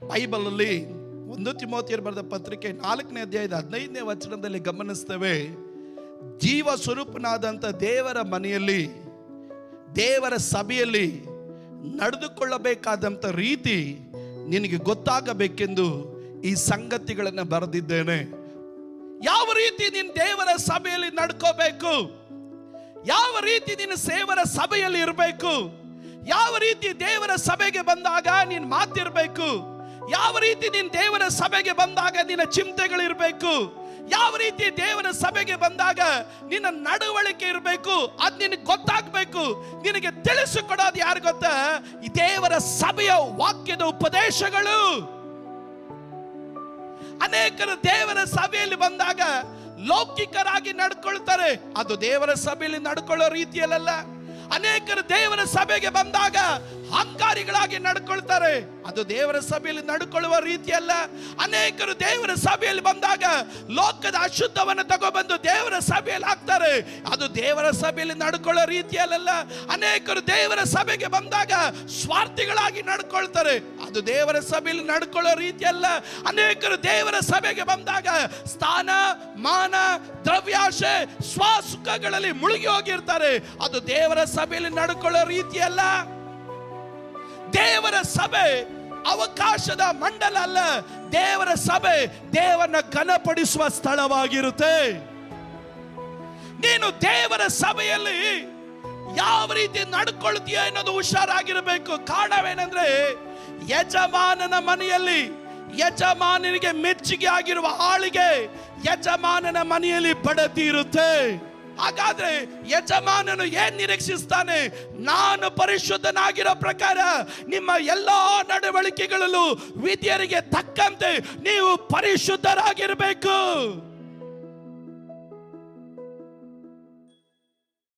ಬೈಬಲಲ್ಲಿ 1 ತಿಮೋಥೆಯರು ಬರೆದ ಪತ್ರಿಕೆ 4ನೇ ಅಧ್ಯಾಯದ 15ನೇ ವಚನದಲ್ಲಿ ಗಮನಿಸ್ತೇವೆ. ಜೀವ ಸ್ವರೂಪನಾದಂಥ ದೇವರ ಮನೆಯಲ್ಲಿ, ದೇವರ ಸಭೆಯಲ್ಲಿ ನಡೆದುಕೊಳ್ಳಬೇಕಾದಂಥ ರೀತಿ ನಿನಗೆ ಗೊತ್ತಾಗಬೇಕೆಂದು ಈ ಸಂಗತಿಗಳನ್ನು ಬರೆದಿದ್ದೇನೆ. ಯಾವ ರೀತಿ ನೀನು ದೇವರ ಸಭೆಯಲ್ಲಿ ನಡ್ಕೋಬೇಕು, ಯಾವ ರೀತಿ ನೀನು ಸೇವರ ಸಭೆಯಲ್ಲಿ ಇರಬೇಕು, ಯಾವ ರೀತಿ ದೇವರ ಸಭೆಗೆ ಬಂದಾಗ ನೀನು ಮಾತಿರಬೇಕು, ಯಾವ ರೀತಿ ನೀನು ದೇವರ ಸಭೆಗೆ ಬಂದಾಗ ನಿನ್ನ ಚಿಂತೆಗಳಿರಬೇಕು, ಯಾವ ರೀತಿ ದೇವರ ಸಭೆಗೆ ಬಂದಾಗ ನಿನ್ನ ನಡವಳಿಕೆ ಇರಬೇಕು, ಅದು ನಿನಗೆ ಗೊತ್ತಾಗಬೇಕು. ನಿನಗೆ ತಿಳಿಸಿಕೊಡೋದು ಯಾರು ಗೊತ್ತಾ? ಈ ದೇವರ ಸಭೆಯ ವಾಕ್ಯದ ಉಪದೇಶಗಳು. ಅನೇಕರು ದೇವರ ಸಭೆಯಲ್ಲಿ ಬಂದಾಗ ಲೌಕಿಕರಾಗಿ ನಡ್ಕೊಳ್ತಾರೆ, ಅದು ದೇವರ ಸಭೆಯಲ್ಲಿ ನಡ್ಕೊಳ್ಳೋ ರೀತಿಯಲ್ಲ. ಅನೇಕರು ದೇವರ ಸಭೆಗೆ ಬಂದಾಗ ಅಹಂಕಾರಿಗಳಾಗಿ ನಡ್ಕೊಳ್ತಾರೆ, ಅದು ದೇವರ ಸಭೆಯಲ್ಲಿ ನಡ್ಕೊಳ್ಳುವ ರೀತಿಯಲ್ಲ. ಅನೇಕರು ದೇವರ ಸಭೆಯಲ್ಲಿ ಬಂದಾಗ ಲೋಕದ ಅಶುದ್ಧವನ್ನು ತಗೊಬಂದು ದೇವರ ಸಭೆಯಲ್ಲಿ ಹಾಕ್ತಾರೆ, ಅದು ದೇವರ ಸಭೆಯಲ್ಲಿ ನಡ್ಕೊಳ್ಳೋ ರೀತಿಯಲ್ಲ. ಅನೇಕರು ದೇವರ ಸಭೆಗೆ ಬಂದಾಗ ಸ್ವಾರ್ಥಿಗಳಾಗಿ ನಡ್ಕೊಳ್ತಾರೆ, ಅದು ದೇವರ ಸಭೆಯಲ್ಲಿ ನಡ್ಕೊಳ್ಳೋ ರೀತಿಯಲ್ಲ. ಅನೇಕರು ದೇವರ ಸಭೆಗೆ ಬಂದಾಗ ಸ್ಥಾನ ಮಾನ ದ್ರವ್ಯಾಶೆ ಸ್ವಸುಖಗಳಲ್ಲಿ ಮುಳುಗಿ ಹೋಗಿರ್ತಾರೆ, ಅದು ದೇವರ ಸಭೆಯಲ್ಲಿ ನಡ್ಕೊಳ್ಳೋ ರೀತಿಯಲ್ಲ. ದೇವರ ಸಭೆ ಅವಕಾಶದ ಮಂಡಲ ಅಲ್ಲ, ದೇವರ ಸಭೆ ದೇವರನ್ನ ಘನಪಡಿಸುವ ಸ್ಥಳವಾಗಿರುತ್ತೆ. ನೀನು ದೇವರ ಸಭೆಯಲ್ಲಿ ಯಾವ ರೀತಿ ನಡ್ಕೊಳ್ತೀಯ ಅನ್ನೋದು ಹುಷಾರಾಗಿರಬೇಕು. ಕಾರಣವೇನೆಂದ್ರೆ, ಯಜಮಾನನ ಮನೆಯಲ್ಲಿ ಯಜಮಾನನಿಗೆ ಮೆಚ್ಚುಗೆ ಆಗಿರುವ ಆಳಿಗೆ ಯಜಮಾನನ ಮನೆಯಲ್ಲಿ ಬಡತಿ ಇರುತ್ತೆ. ಹಾಗಾದ್ರೆ ಯಜಮಾನನು ಏನ್ ನಿರೀಕ್ಷಿಸ್ತಾನೆ? ನಾನು ಪರಿಶುದ್ಧನಾಗಿರೋ ಪ್ರಕಾರ ನಿಮ್ಮ ಎಲ್ಲಾ ನಡವಳಿಕೆಗಳಲ್ಲೂ ವಿಧಿಯರಿಗೆ ತಕ್ಕಂತೆ ನೀವು ಪರಿಶುದ್ಧರಾಗಿರಬೇಕು.